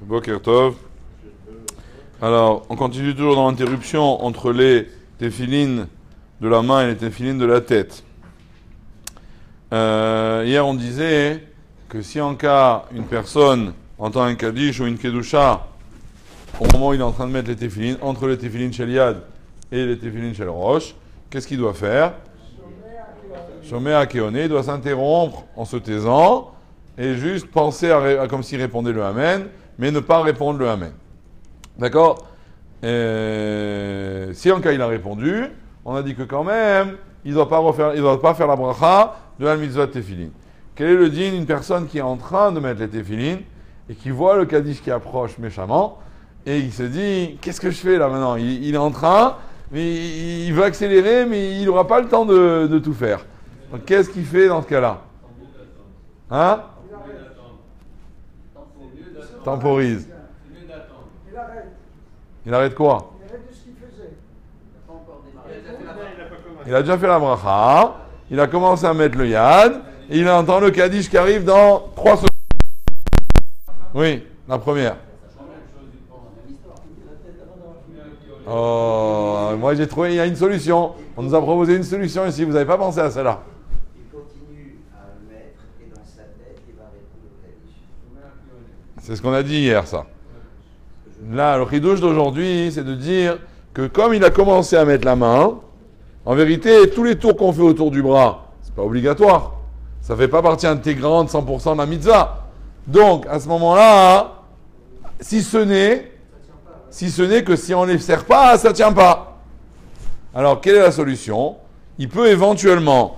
Boker Tov. Alors, on continue toujours dans l'interruption entre les téphilines de la main et les téphilines de la tête. Hier, on disait que si en cas une personne entend un kaddish ou une kedusha, au moment où il est en train de mettre les téphilines, entre les téphilines shel yad et les téphilines shel rosh, qu'est-ce qu'il doit faire? Shomé Akeoné, il doit s'interrompre en se taisant et juste penser à comme s'il répondait le Amen, mais ne pas répondre le Amen. D'accord? Si en cas il a répondu, on a dit que quand même, il ne doit pas faire la bracha de la mitzvah de téphilin. Quel est le din d'une personne qui est en train de mettre les téphilin et qui voit le kaddish qui approche méchamment et il se dit, qu'est-ce que je fais là maintenant? Il est en train, mais il veut accélérer, mais il n'aura pas le temps de tout faire. Donc qu'est-ce qu'il fait dans ce cas-là? Hein? Temporise. Il arrête quoi? Il arrête de ce qu'il faisait. Il a déjà fait la bracha, il a commencé à mettre le yad, et il entend le kaddish qui arrive dans 3 secondes. Oui, la première. Oh, moi j'ai trouvé, il y a une solution. On nous a proposé une solution ici, vous n'avez pas pensé à celle-là. Il continue à le mettre et dans sa tête, il va répondre au kaddish. C'est ce qu'on a dit hier, ça. Là, le chidouche d'aujourd'hui, c'est de dire que comme il a commencé à mettre la main, en vérité, tous les tours qu'on fait autour du bras, c'est pas obligatoire. Ça fait pas partie intégrante 100% de la mitzvah. Donc, à ce moment-là, si ce n'est que si on ne les serre pas, ça tient pas. Alors, quelle est la solution? Il peut éventuellement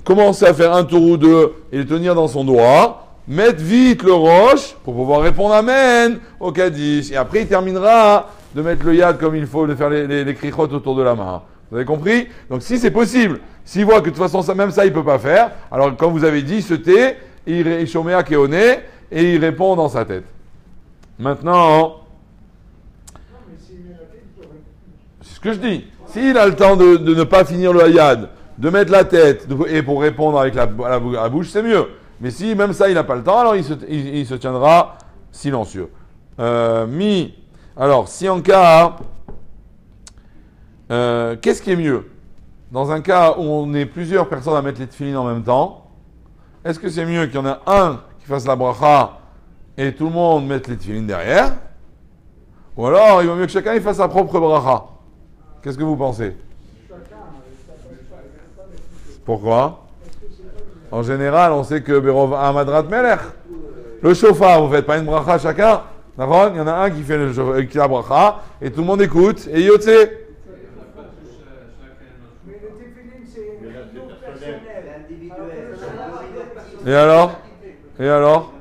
commencer à faire un tour ou deux et le tenir dans son doigt, mettre vite le roche pour pouvoir répondre Amen au kaddish. Et après, il terminera de mettre le yad comme il faut, de faire les krichot autour de la main. Vous avez compris? Donc, si c'est possible, s'il voit que de toute façon, même ça, il ne peut pas faire, alors, comme vous avez dit, il se tait, il chomé à keoné, et il répond dans sa tête. Maintenant, c'est ce que je dis. S'il a le temps de ne pas finir le yad, de mettre la tête, et pour répondre avec la bouche, c'est mieux. Mais si même ça, il n'a pas le temps, alors il se tiendra silencieux. Alors, si en cas... qu'est-ce qui est mieux? Dans un cas où on est plusieurs personnes à mettre les tefilines en même temps, est-ce que c'est mieux qu'il y en ait un qui fasse la bracha et tout le monde mette les tefilines derrière? Ou alors, il vaut mieux que chacun il fasse sa propre bracha? Qu'est-ce que vous pensez? Pourquoi? En général, on sait que Berov Amadrat Melech, le chauffard, vous ne faites pas une bracha chacun? D'accord? Il y en a un qui fait la bracha et tout le monde écoute et yotse. Mais le téphilin, c'est une chose personnelle, individuelle. Et alors? Et alors?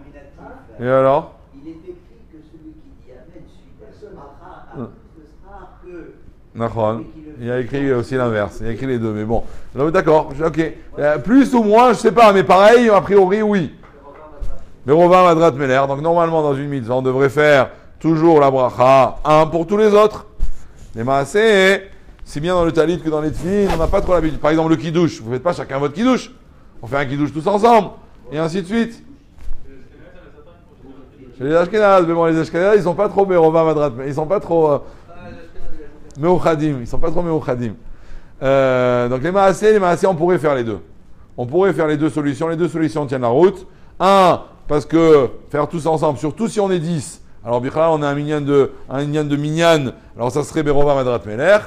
Et alors? Il est écrit que celui qui dit Amen suite à ce bracha, ce sera que. D'accord. Il a écrit aussi l'inverse. Il a écrit les deux. Mais bon. D'accord. Ok. Plus ou moins, je sais pas. Mais pareil, a priori, oui. Berova Madrat Meler. Donc normalement, dans une mitzvah, on devrait faire toujours la bracha. Un pour tous les autres. Les maaseh, si bien dans le talit que dans les tefilin, on n'a pas trop l'habitude. Par exemple, le kidouche. Vous ne faites pas chacun votre kidouche. On fait un kidouche tous ensemble. Et ainsi de suite. Chez les Ashkenaz, mais bon, les Ashkenaz, ils sont pas trop Berova Madrat Meler. Ils sont pas trop... Meuchadim, ils sont pas trop Meuchadim. Donc les maaseh, on pourrait faire les deux. On pourrait faire les deux solutions. Les deux solutions tiennent la route. Un, parce que faire tous ensemble, surtout si on est 10. Alors Bichala, on a un minyan de minyan. Alors ça serait Berova Madrat Meler.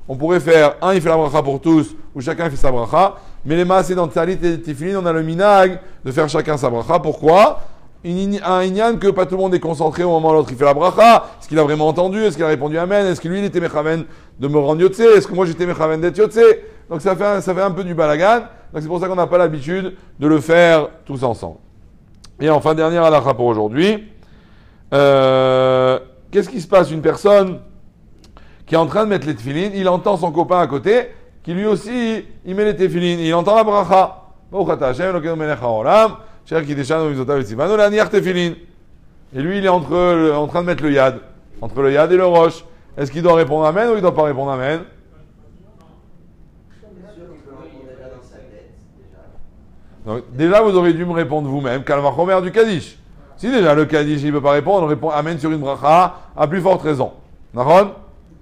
On pourrait faire un, il fait la bracha pour tous, ou chacun fait sa bracha. Mais les maaseh dans Talit et Tefilin, on a le minag de faire chacun sa bracha. Pourquoi? Un inyan que pas tout le monde est concentré au moment où l'autre il fait la bracha. Est-ce qu'il a vraiment entendu? Est-ce qu'il a répondu Amen? Est-ce que lui il était mechaven de me rendre yotse? Est-ce que moi j'étais mechaven d'être yotse? Donc ça fait un peu du balagan. Donc c'est pour ça qu'on n'a pas l'habitude de le faire tous ensemble. Et enfin, dernière halakha pour aujourd'hui. Qu'est-ce qui se passe? Une personne qui est en train de mettre les tefilines, il entend son copain à côté qui lui aussi il met les tefilines. Il entend la bracha. Et lui, il est en train de mettre le yad. Entre le yad et le roche. Est-ce qu'il doit répondre Amen ou il ne doit pas répondre Amen? Donc, déjà, vous auriez dû me répondre vous-même. Kalvachomer du Kaddish. Si déjà le Kaddish il ne peut pas répondre, on répond Amen sur une bracha à plus forte raison. Naron?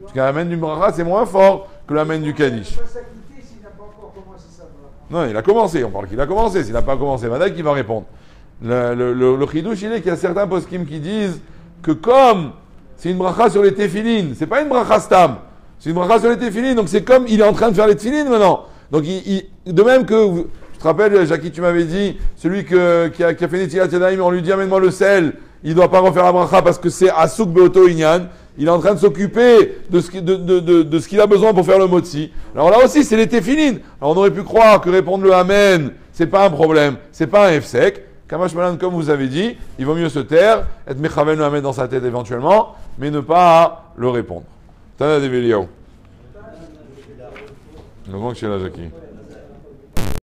Parce qu'Amen du bracha c'est moins fort que l'Amen du Kaddish. Il va s'acquitter s'il n'a pas encore commencé sa bracha. Non, il a commencé, on parle qu'il a commencé. S'il n'a pas commencé, Madak qui va répondre. Le chidouche il est qu'il y a certains poskim qui disent que comme c'est une bracha sur les téphilines, c'est pas une bracha stam, c'est une bracha sur les téphilines, donc c'est comme il est en train de faire les téphilines maintenant. Donc de même que, je te rappelle, Jackie, tu m'avais dit, celui qui a fait Netilat Yadayim, on lui dit amène-moi le sel, il ne doit pas refaire la bracha parce que c'est Asuk Beoto Inyan, il est en train de s'occuper de ce qu'il a besoin pour faire le motzi. Alors là aussi, c'est les téphilines. Alors on aurait pu croire que répondre le amen, c'est pas un problème, c'est pas un F-sec. Kamash Malan, comme vous avez dit, il vaut mieux se taire, être Mechaven le amen dans sa tête éventuellement, mais ne pas le répondre. Tana de Veliaou. Donc, c'est là, Jackie.